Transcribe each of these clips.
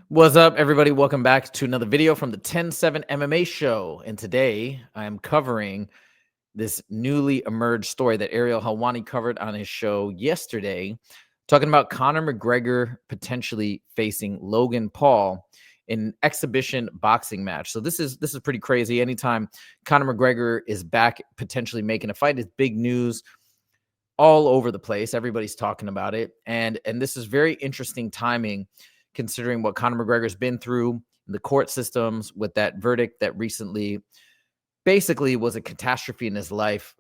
What's up, everybody? Welcome back to another video from the 10-7 MMA show. And today I am covering this newly emerged story that Ariel Helwani covered on his show yesterday, talking about Conor McGregor potentially facing Logan Paul in an exhibition boxing match. So this is pretty crazy. Anytime Conor McGregor is back potentially making a fight, it's big news all over the place. Everybody's talking about it. And this is very interesting timing considering what Conor McGregor's been through in the court systems with that verdict that recently basically was a catastrophe in his life,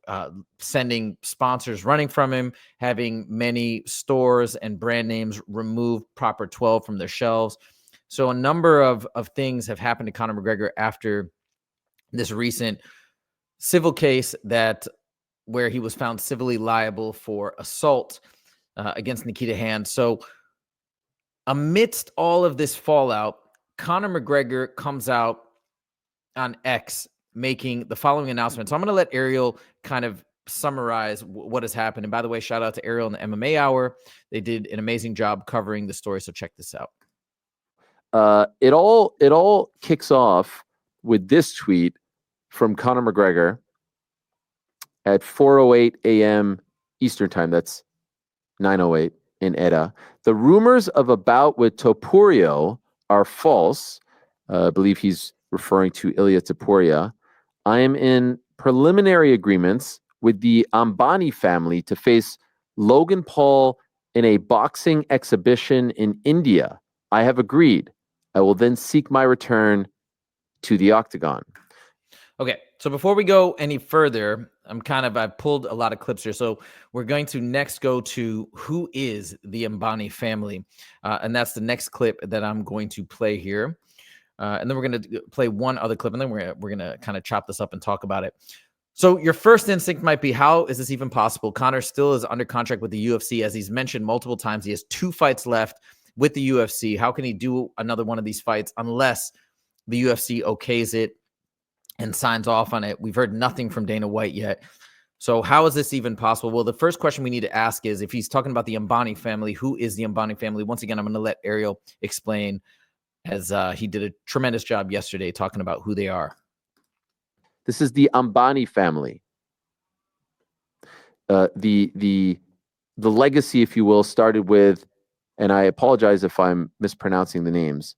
sending sponsors running from him, having many stores and brand names remove Proper 12 from their shelves. So a number of things have happened to Conor McGregor after this recent civil case where he was found civilly liable for assault against Nikita Hand. So amidst all of this fallout, Conor McGregor comes out on X making the following announcement. So I'm going to let Ariel kind of summarize what has happened. And by the way, shout out to Ariel in the MMA Hour. They did an amazing job covering the story. So check this out. It all kicks off with this tweet from Conor McGregor at 4:08 a.m. Eastern time. That's 9:08 in Edda. The rumors of a bout with Topuria are false. I believe he's referring to Ilia Topuria. I am in preliminary agreements with the Ambani family to face Logan Paul in a boxing exhibition in India. I have agreed. I will then seek my return to the octagon. Okay, so before we go any further, I've pulled a lot of clips here. So we're going to next go to who is the Ambani family. And that's the next clip that I'm going to play here. And then we're going to play one other clip, and then we're going to kind of chop this up and talk about it. So your first instinct might be, how is this even possible? Conor still is under contract with the UFC. As he's mentioned multiple times, he has 2 fights left with the UFC. How can he do another one of these fights unless the UFC okays it and signs off on it? We've heard nothing from Dana White yet. So how is this even possible? Well, the first question we need to ask is, if he's talking about the Ambani family, who is the Ambani family? Once again, I'm going to let Ariel explain, as he did a tremendous job yesterday talking about who they are. This is the Ambani family. The legacy, if you will, started with, and I apologize if I'm mispronouncing the names,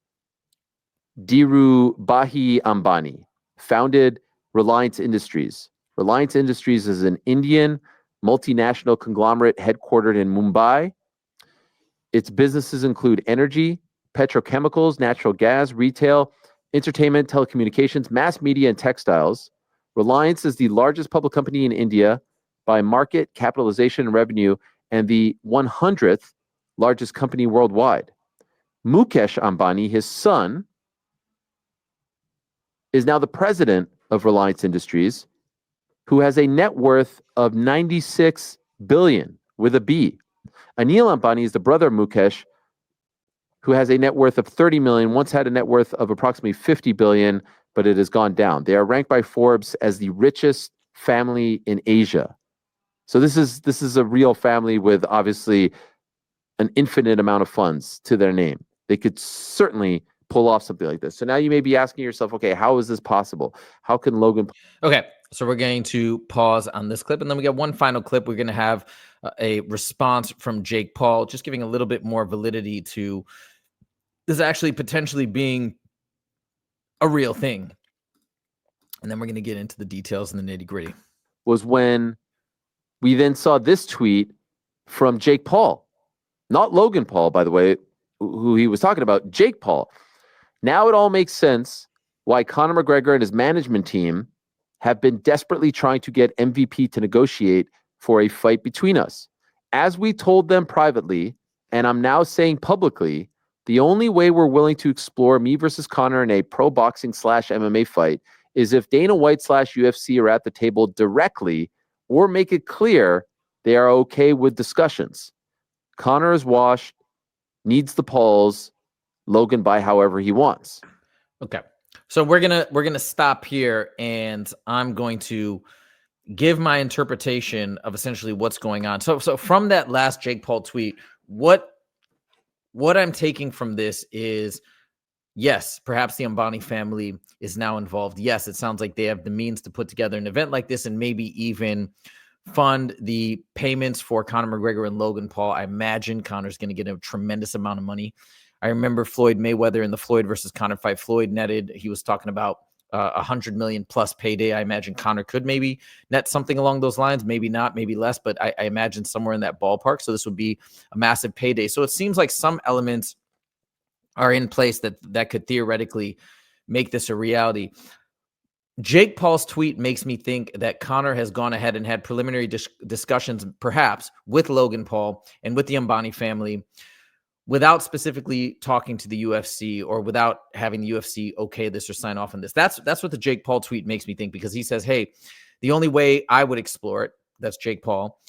Dhirubhai Ambani founded Reliance Industries. Reliance Industries is an Indian multinational conglomerate headquartered in Mumbai. Its businesses include energy, petrochemicals, natural gas, retail, entertainment, telecommunications, mass media, and textiles. Reliance is the largest public company in India by market capitalization and revenue, and the 100th largest company worldwide. Mukesh Ambani, his son, is now the president of Reliance Industries, who has a net worth of 96 billion with a B. Anil Ambani is the brother of Mukesh, who has a net worth of 30 million, once had a net worth of approximately 50 billion, but it has gone down. They are ranked by Forbes as the richest family in Asia. So this is a real family with obviously an infinite amount of funds to their name. They could certainly pull off something like this. So now you may be asking yourself, okay, how is this possible? How can Logan? Okay, so we're going to pause on this clip, and then we got one final clip. We're going to have a response from Jake Paul, just giving a little bit more validity to this actually potentially being a real thing. And then we're going to get into the details and the nitty-gritty. Was when we then saw this tweet from Jake Paul, not Logan Paul, by the way, who he was talking about, Jake Paul. Now it all makes sense why Conor McGregor and his management team have been desperately trying to get MVP to negotiate for a fight between us. As we told them privately, and I'm now saying publicly, the only way we're willing to explore me versus Conor in a pro boxing / MMA fight is if Dana White / UFC are at the table directly or make it clear they are okay with discussions. Conor is washed, needs the Pauls, Logan by however he wants. Okay. So we're gonna stop here, and I'm going to give my interpretation of essentially what's going on. So from that last Jake Paul tweet, what I'm taking from this is yes, perhaps the Ambani family is now involved. Yes, it sounds like they have the means to put together an event like this and maybe even fund the payments for Conor McGregor and Logan Paul. I imagine Conor's going to get a tremendous amount of money. I remember Floyd Mayweather in the Floyd versus Conor fight. Floyd netted, he was talking about 100 million plus payday. I imagine Conor could maybe net something along those lines, maybe not, maybe less, but I imagine somewhere in that ballpark. So this would be a massive payday. So it seems like some elements are in place that could theoretically make this a reality. Jake Paul's tweet makes me think that Conor has gone ahead and had preliminary discussions, perhaps with Logan Paul and with the Ambani family, without specifically talking to the UFC or without having the UFC okay this or sign off on this. That's what the Jake Paul tweet makes me think, because he says, hey, the only way I would explore it, that's Jake Paul,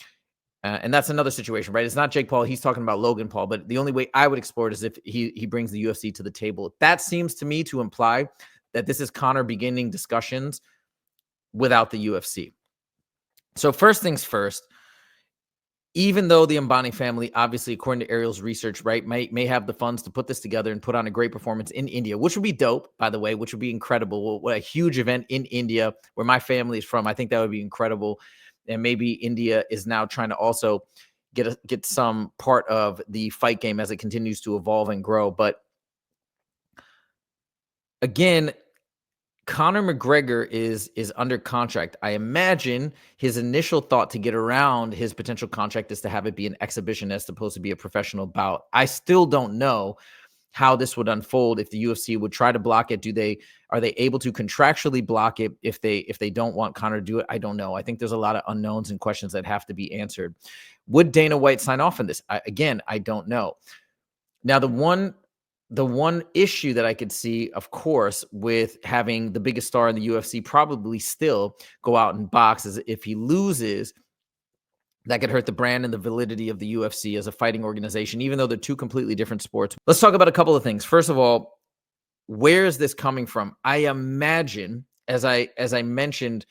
and that's another situation, right? It's not Jake Paul. He's talking about Logan Paul, but the only way I would explore it is if he brings the UFC to the table. That seems to me to imply that this is Conor beginning discussions without the UFC. So first things first, even though the Ambani family, obviously, according to Ariel's research, right, may have the funds to put this together and put on a great performance in India, which would be dope, by the way, which would be incredible. What a huge event in India, where my family is from. I think that would be incredible. And maybe India is now trying to also get some part of the fight game as it continues to evolve and grow. But again, Conor McGregor is under contract. I imagine his initial thought to get around his potential contract is to have it be an exhibition as opposed to be a professional bout. I still don't know how this would unfold if the UFC would try to block it. Are they able to contractually block it if they don't want Conor to do it? I don't know. I think there's a lot of unknowns and questions that have to be answered. Would Dana White sign off on this? I don't know. Now, the one issue that I could see, of course, with having the biggest star in the UFC probably still go out and box is if he loses, that could hurt the brand and the validity of the UFC as a fighting organization, even though they're two completely different sports. Let's talk about a couple of things. First of all, where is this coming from? I imagine, as I mentioned,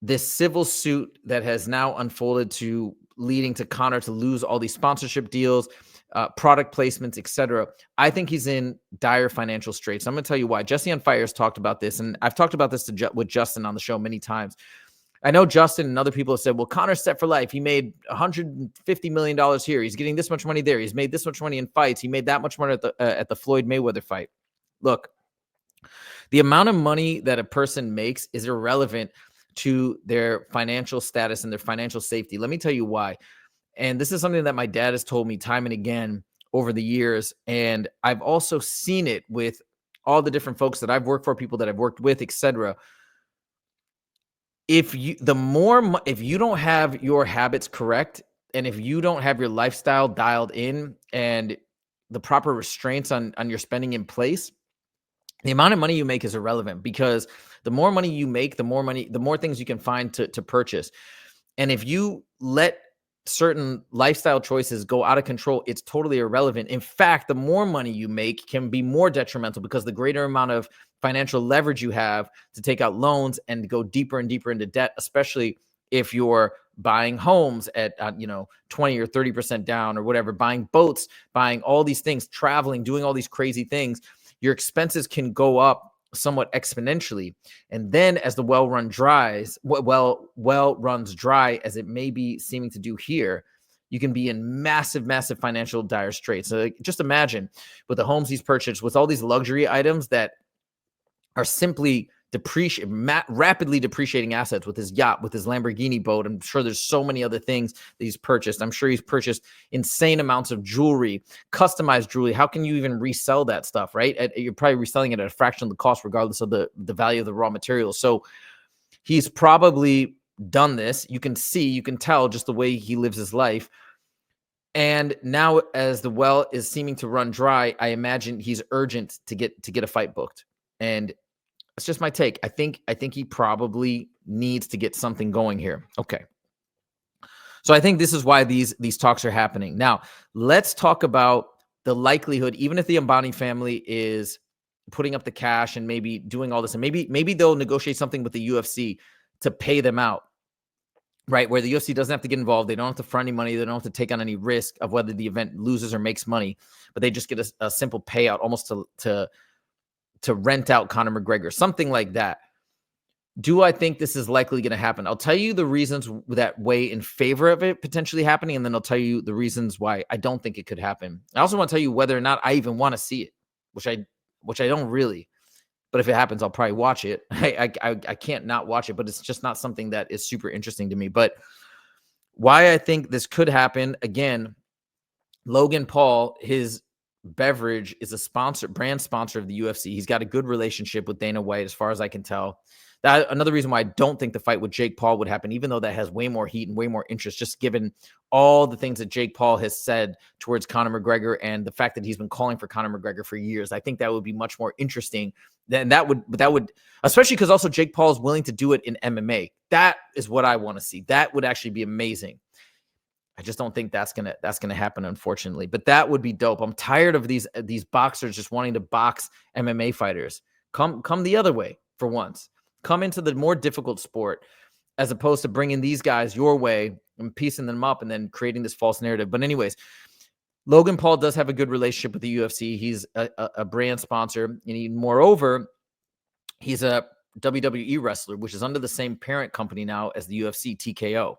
this civil suit that has now unfolded to leading to Conor to lose all these sponsorship deals, product placements, etc. I think he's in dire financial straits. I'm going to tell you why. Jesse on Fire has talked about this, and I've talked about this with Justin on the show many times. I know Justin and other people have said, well, Conor's set for life. He made $150 million here. He's getting this much money there. He's made this much money in fights. He made that much money at the Floyd Mayweather fight. Look, the amount of money that a person makes is irrelevant to their financial status and their financial safety. Let me tell you why. And this is something that my dad has told me time and again over the years. And I've also seen it with all the different folks that I've worked for, people that I've worked with, etc. If you don't have your habits correct, and if you don't have your lifestyle dialed in and the proper restraints on your spending in place, the amount of money you make is irrelevant, because the more money you make, the more things you can find to purchase. And if you let certain lifestyle choices go out of control, it's totally irrelevant. In fact, the more money you make can be more detrimental, because the greater amount of financial leverage you have to take out loans and go deeper and deeper into debt, especially if you're buying homes at 20 or 30% down or whatever, buying boats, buying all these things, traveling, doing all these crazy things, your expenses can go up somewhat exponentially. And then as the well runs dry, as it may be seeming to do here, you can be in massive financial dire straits. So just imagine, with the homes he's purchased, with all these luxury items that are simply rapidly depreciating assets, with his yacht, with his Lamborghini boat. I'm sure there's so many other things that he's purchased. I'm sure he's purchased insane amounts of jewelry, customized jewelry. How can you even resell that stuff, right? You're probably reselling it at a fraction of the cost, regardless of the value of the raw materials. So he's probably done this. You can tell just the way he lives his life. And now, as the well is seeming to run dry, I imagine he's urgent to get a fight booked. And it's just my take. I think he probably needs to get something going here. Okay. So I think this is why these talks are happening. Now, let's talk about the likelihood, even if the Ambani family is putting up the cash and maybe doing all this, and maybe they'll negotiate something with the UFC to pay them out. right? Where the UFC doesn't have to get involved. They don't have to front any money. They don't have to take on any risk of whether the event loses or makes money, but they just get a simple payout almost to rent out Conor McGregor, something like that. Do I think this is likely going to happen? I'll tell you the reasons that weigh in favor of it potentially happening, and then I'll tell you the reasons why I don't think it could happen. I also want to tell you whether or not I even want to see it, which I don't really. But if it happens, I'll probably watch it. I can't not watch it, but it's just not something that is super interesting to me. But why I think this could happen, again, Logan Paul, his beverage is a brand sponsor of the UFC. He's got a good relationship with Dana White, as far as I can tell. That another reason why I don't think the fight with Jake Paul would happen, even though that has way more heat and way more interest, just given all the things that Jake Paul has said towards Conor McGregor and the fact that he's been calling for Conor McGregor for years. I think that would be much more interesting. That would, especially because also Jake Paul is willing to do it in MMA. That is what I want to see. That would actually be amazing. I just don't think that's gonna happen, unfortunately. But that would be dope. I'm tired of these boxers just wanting to box MMA fighters. Come the other way for once. Come into the more difficult sport, as opposed to bringing these guys your way and piecing them up and then creating this false narrative. But anyways, Logan Paul does have a good relationship with the UFC. He's a brand sponsor, and moreover, he's a WWE wrestler, which is under the same parent company now as the UFC, TKO.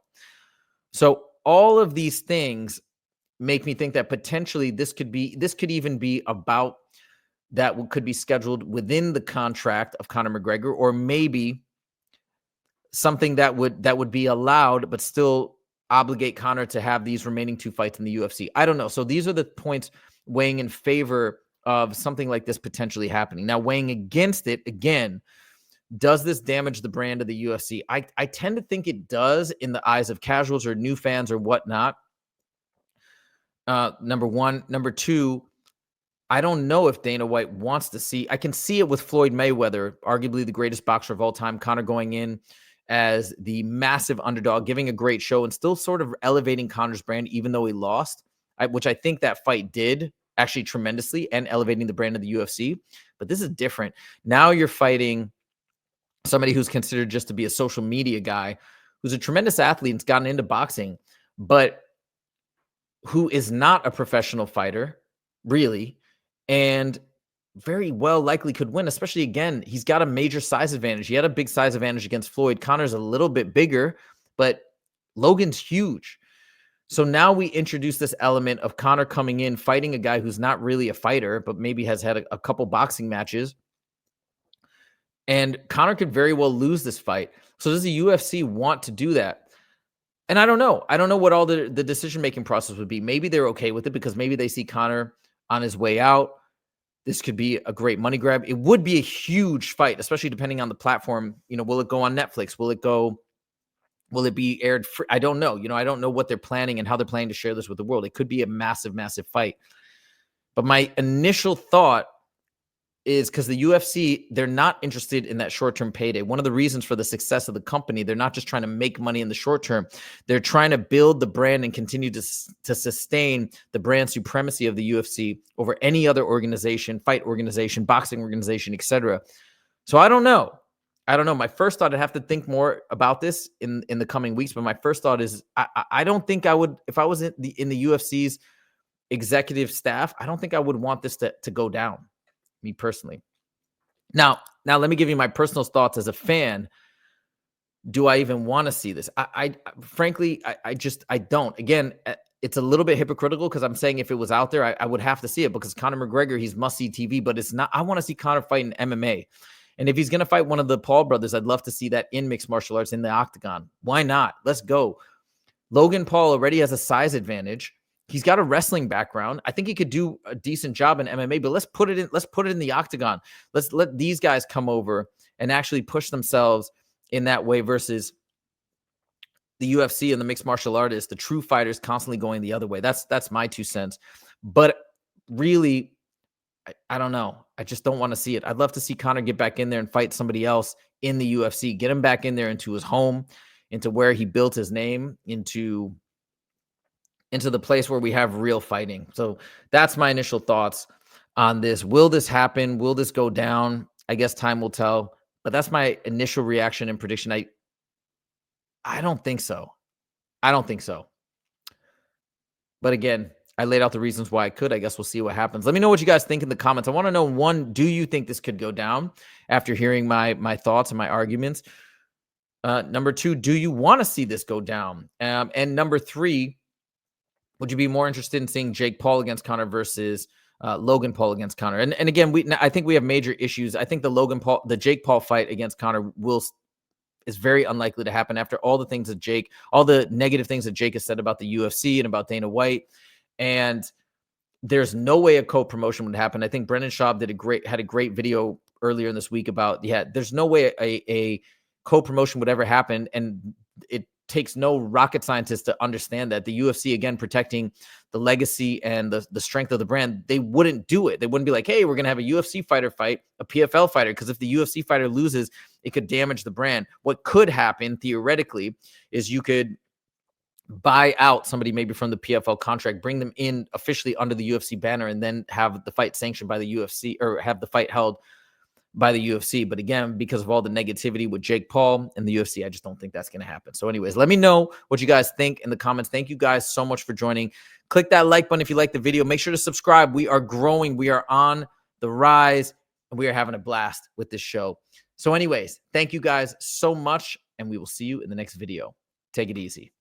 So all of these things make me think that potentially this could even be about that could be scheduled within the contract of Conor McGregor, or maybe something that would be allowed, but still obligate Conor to have these remaining 2 fights in the UFC. I don't know. So these are the points weighing in favor of something like this potentially happening. Now, weighing against it, again, does this damage the brand of the UFC? I tend to think it does in the eyes of casuals or new fans or whatnot. Number one. Number two, I don't know if Dana White wants to see. I can see it with Floyd Mayweather, arguably the greatest boxer of all time, Conor going in as the massive underdog, giving a great show and still sort of elevating Conor's brand, even though he lost, which I think that fight did actually tremendously, and elevating the brand of the UFC. But this is different. Now you're fighting somebody who's considered just to be a social media guy, who's a tremendous athlete and's gotten into boxing, but who is not a professional fighter, really, and very well likely could win, especially, again, he's got a major size advantage. He had a big size advantage against Floyd. Conor's a little bit bigger, but Logan's huge. So now we introduce this element of Conor coming in, fighting a guy who's not really a fighter, but maybe has had a couple boxing matches. And Conor could very well lose this fight. So does the UFC want to do that? And I don't know. I don't know what all the decision-making process would be. Maybe they're okay with it because maybe they see Conor on his way out. This could be a great money grab. It would be a huge fight, especially depending on the platform. Will it go on Netflix? Will it be aired free? I don't know. I don't know what they're planning and how they're planning to share this with the world. It could be a massive, massive fight. But my initial thought is because the UFC, they're not interested in that short-term payday. One of the reasons for the success of the company, they're not just trying to make money in the short term. They're trying to build the brand and continue to sustain the brand supremacy of the UFC over any other organization, fight organization, boxing organization, etc. So I don't know. My first thought, I'd have to think more about this in the coming weeks, but my first thought is I don't think I would, if I was in the UFC's executive staff, I don't think I would want this to go down. Me personally. Now let me give you my personal thoughts as a fan. Do I even want to see this? I frankly, I don't. Again, it's a little bit hypocritical because I'm saying if it was out there, I would have to see it because Conor McGregor, he's must-see TV, but it's not. I want to see Conor fight in MMA. And if he's going to fight one of the Paul brothers, I'd love to see that in mixed martial arts in the octagon. Why not? Let's go. Logan Paul already has a size advantage. He's got a wrestling background. I think he could do a decent job in MMA, but let's put it in the octagon. Let's let these guys come over and actually push themselves in that way versus the UFC and the mixed martial artists, the true fighters constantly going the other way. That's my 2 cents. But really, I don't know. I just don't want to see it. I'd love to see Conor get back in there and fight somebody else in the UFC, get him back in there into his home, into where he built his name, into the place where we have real fighting. So that's my initial thoughts on this. Will this happen? Will this go down? I guess time will tell. But that's my initial reaction and prediction. I don't think so. I don't think so. But again, I laid out the reasons why I could. I guess we'll see what happens. Let me know what you guys think in the comments. I want to know, one, do you think this could go down after hearing my thoughts and my arguments? Number two, do you want to see this go down? And number three, would you be more interested in seeing Jake Paul against Conor versus Logan Paul against Conor? And again, I think we have major issues. I think the Jake Paul fight against Conor is very unlikely to happen after all the negative things that Jake has said about the UFC and about Dana White. And there's no way a co-promotion would happen. I think Brendan Schaub had a great video earlier in this week about, there's no way a co-promotion would ever happen. And it takes no rocket scientist to understand that the UFC, again, protecting the legacy and the strength of the brand, they wouldn't do it. They wouldn't be like, hey, we're going to have a UFC fighter fight a PFL fighter, because if the UFC fighter loses, it could damage the brand. What could happen theoretically is you could buy out somebody maybe from the PFL contract, bring them in officially under the UFC banner, and then have the fight sanctioned by the UFC, or have the fight held by the UFC. But again, because of all the negativity with Jake Paul and the UFC, I just don't think that's going to happen. So anyways, let me know what you guys think in the comments. Thank you guys so much for joining. Click that like button if you like the video. Make sure to subscribe. We are growing. We are on the rise, and we are having a blast with this show. So anyways, thank you guys so much, and we will see you in the next video. Take it easy.